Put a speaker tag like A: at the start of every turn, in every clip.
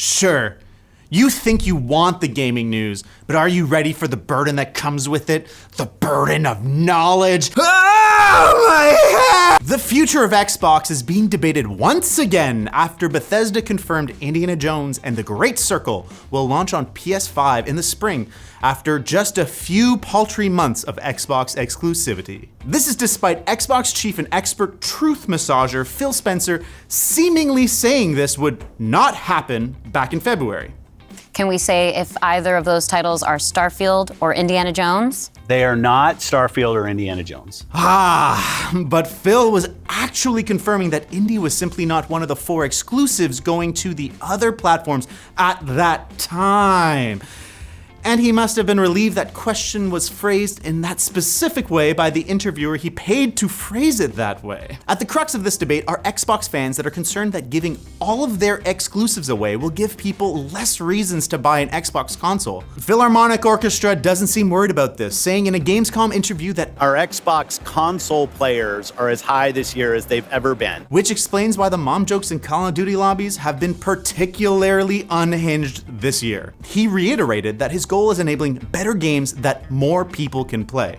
A: Sure, you think you want the gaming news, but are you ready for the burden that comes with it? The burden of knowledge. Oh, my head! The future of Xbox is being debated once again after Bethesda confirmed Indiana Jones and the Great Circle will launch on PS5 in the spring after just a few paltry months of Xbox exclusivity. This is despite Xbox chief and expert truth massager Phil Spencer seemingly saying this would not happen back in February.
B: Can we say if either of those titles are Starfield or Indiana Jones?
C: They are not Starfield or Indiana Jones.
A: But Phil was actually confirming that Indy was simply not one of the 4 exclusives going to the other platforms at that time. And he must have been relieved that question was phrased in that specific way by the interviewer he paid to phrase it that way. At the crux of this debate are Xbox fans that are concerned that giving all of their exclusives away will give people less reasons to buy an Xbox console. Philharmonic Orchestra doesn't seem worried about this, saying in a Gamescom interview that
C: our Xbox console players are as high this year as they've ever been.
A: Which explains why the mom jokes in Call of Duty lobbies have been particularly unhinged this year. He reiterated that his goal is enabling better games that more people can play,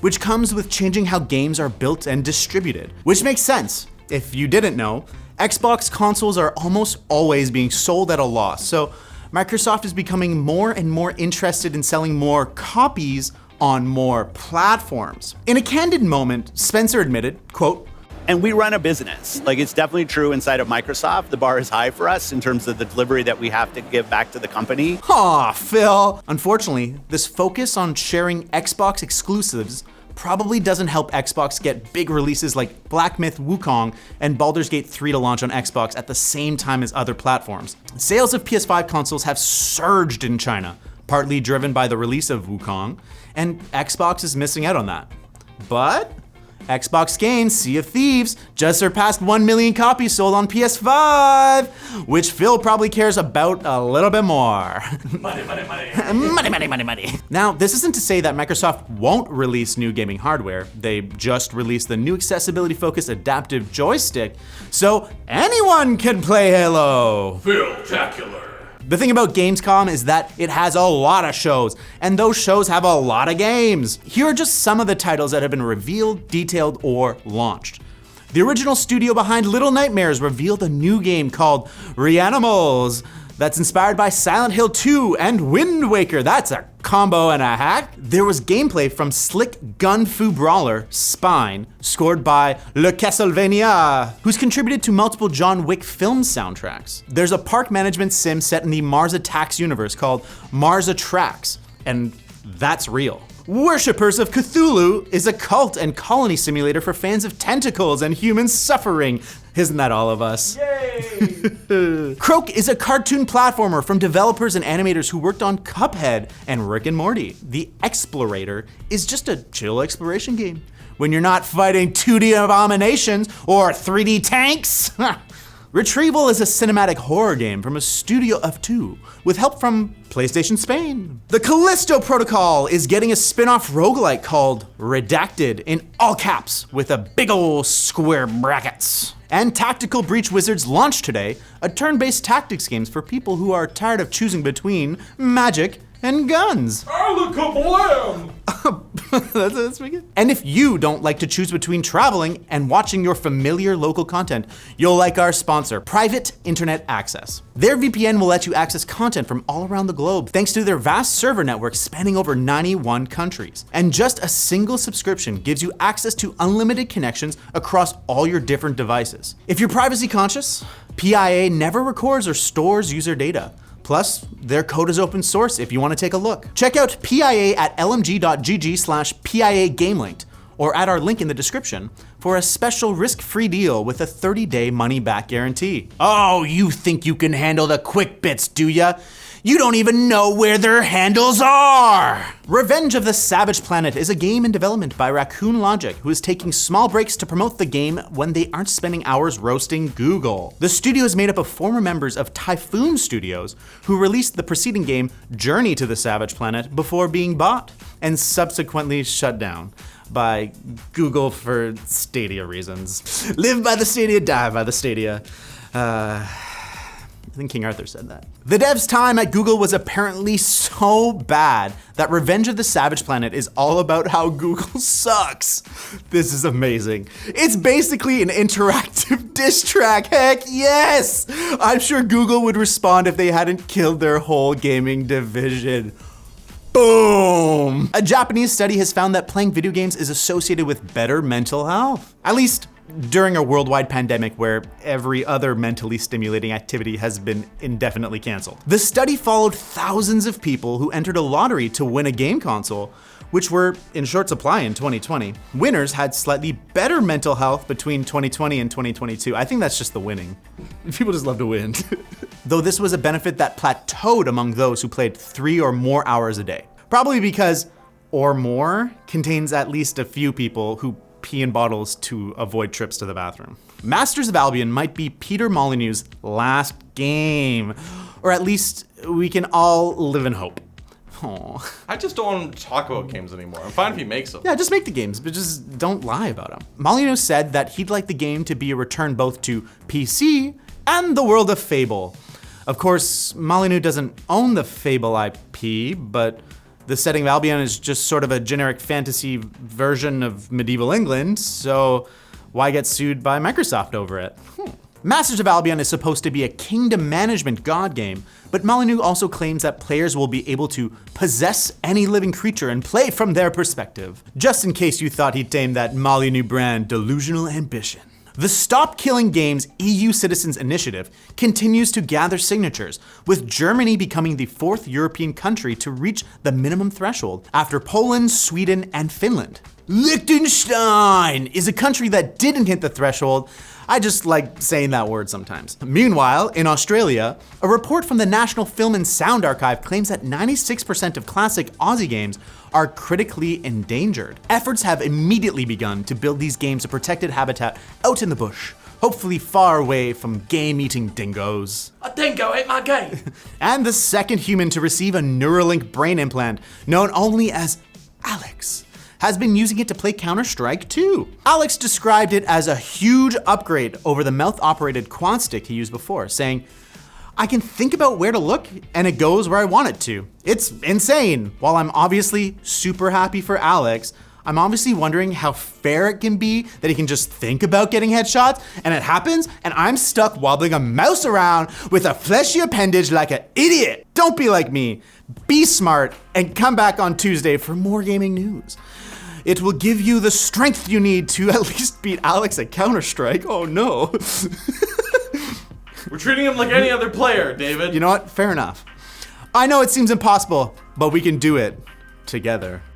A: which comes with changing how games are built and distributed. Which makes sense. If you didn't know, Xbox consoles are almost always being sold at a loss, so Microsoft is becoming more and more interested in selling more copies on more platforms. In a candid moment, Spencer admitted, quote,
C: and we run a business. Like, it's definitely true inside of Microsoft. The bar is high for us in terms of the delivery that we have to give back to the company.
A: Aw, Phil. Unfortunately, this focus on sharing Xbox exclusives probably doesn't help Xbox get big releases like Black Myth Wukong and Baldur's Gate 3 to launch on Xbox at the same time as other platforms. Sales of PS5 consoles have surged in China, partly driven by the release of Wukong, and Xbox is missing out on that. But Xbox games Sea of Thieves just surpassed 1 million copies sold on PS5, which Phil probably cares about a little bit more.
D: Money, money, money.
A: Money, money, money, money. Now, this isn't to say that Microsoft won't release new gaming hardware. They just released the new accessibility-focused adaptive joystick, so anyone can play Halo.
D: Phil-tacular.
A: The thing about Gamescom is that it has a lot of shows, and those shows have a lot of games. Here are just some of the titles that have been revealed, detailed, or launched. The original studio behind Little Nightmares revealed a new game called Reanimals that's inspired by Silent Hill 2 and Wind Waker. That's a combo and a hack. There was gameplay from slick gun fu brawler Spine, scored by Le Castlevania, who's contributed to multiple John Wick film soundtracks. There's a park management sim set in the Mars Attacks universe called Mars Attracts, and that's real. Worshippers of Cthulhu is a cult and colony simulator for fans of tentacles and human suffering. Isn't that all of us?
D: Yay!
A: Croak is a cartoon platformer from developers and animators who worked on Cuphead and Rick and Morty. The Explorator is just a chill exploration game when you're not fighting 2D abominations or 3D tanks. Retrieval is a cinematic horror game from a studio of 2 with help from PlayStation Spain. The Callisto Protocol is getting a spin-off roguelike called Redacted in all caps with a big ol' square brackets. And Tactical Breach Wizards launched today, a turn-based tactics game for people who are tired of choosing between magic and guns.
D: Alakablam!
A: That's pretty good. And if you don't like to choose between traveling and watching your familiar local content, you'll like our sponsor, Private Internet Access. Their VPN will let you access content from all around the globe thanks to their vast server network spanning over 91 countries. And just a single subscription gives you access to unlimited connections across all your different devices. If you're privacy conscious, PIA never records or stores user data. Plus, their code is open source if you want to take a look. Check out PIA at lmg.gg/PIA GameLinked or at our link in the description for a special risk-free deal with a 30-day money-back guarantee. Oh, you think you can handle the quick bits, do ya? You don't even know where their handles are! Revenge of the Savage Planet is a game in development by Raccoon Logic, who is taking small breaks to promote the game when they aren't spending hours roasting Google. The studio is made up of former members of Typhoon Studios, who released the preceding game Journey to the Savage Planet before being bought and subsequently shut down by Google for Stadia reasons. Live by the Stadia, die by the Stadia. I think King Arthur said that. The devs' time at Google was apparently so bad that Revenge of the Savage Planet is all about how Google sucks. This is amazing. It's basically an interactive diss track, heck yes! I'm sure Google would respond if they hadn't killed their whole gaming division. Boom! A Japanese study has found that playing video games is associated with better mental health. At least during a worldwide pandemic where every other mentally stimulating activity has been indefinitely canceled. The study followed thousands of people who entered a lottery to win a game console, which were in short supply in 2020. Winners had slightly better mental health between 2020 and 2022. I think that's just the winning. People just love to win. Though this was a benefit that plateaued among those who played 3 or more hours a day. Probably because or more contains at least a few people who pee in bottles to avoid trips to the bathroom. Masters of Albion might be Peter Molyneux's last game, or at least we can all live in hope. Aww.
E: I just don't want him to talk about games anymore. I'm fine if he makes them.
A: Yeah, just make the games, but just don't lie about them. Molyneux said that he'd like the game to be a return both to PC and the world of Fable. Of course, Molyneux doesn't own the Fable IP, but the setting of Albion is just sort of a generic fantasy version of medieval England, so why get sued by Microsoft over it? Masters of Albion is supposed to be a kingdom management god game, but Molyneux also claims that players will be able to possess any living creature and play from their perspective. Just in case you thought he'd tame that Molyneux brand delusional ambition. The Stop Killing Games EU Citizens Initiative continues to gather signatures, with Germany becoming the 4th European country to reach the minimum threshold, after Poland, Sweden, and Finland. Liechtenstein is a country that didn't hit the threshold. I just like saying that word sometimes. Meanwhile, in Australia, a report from the National Film and Sound Archive claims that 96% of classic Aussie games are critically endangered. Efforts have immediately begun to build these games a protected habitat out in the bush, hopefully far away from game-eating dingoes.
D: A dingo ate my game.
A: And the second human to receive a Neuralink brain implant, known only as Alex, has been using it to play Counter-Strike 2. Alex described it as a huge upgrade over the mouth-operated quad stick he used before, saying, "I can think about where to look and it goes where I want it to. It's insane." While I'm obviously super happy for Alex, I'm obviously wondering how fair it can be that he can just think about getting headshots and it happens and I'm stuck wobbling a mouse around with a fleshy appendage like an idiot. Don't be like me. Be smart and come back on Tuesday for more gaming news. It will give you the strength you need to at least beat Alex at Counter-Strike. Oh no.
E: We're treating him like any other player, David.
A: You know what? Fair enough. I know it seems impossible, but we can do it together.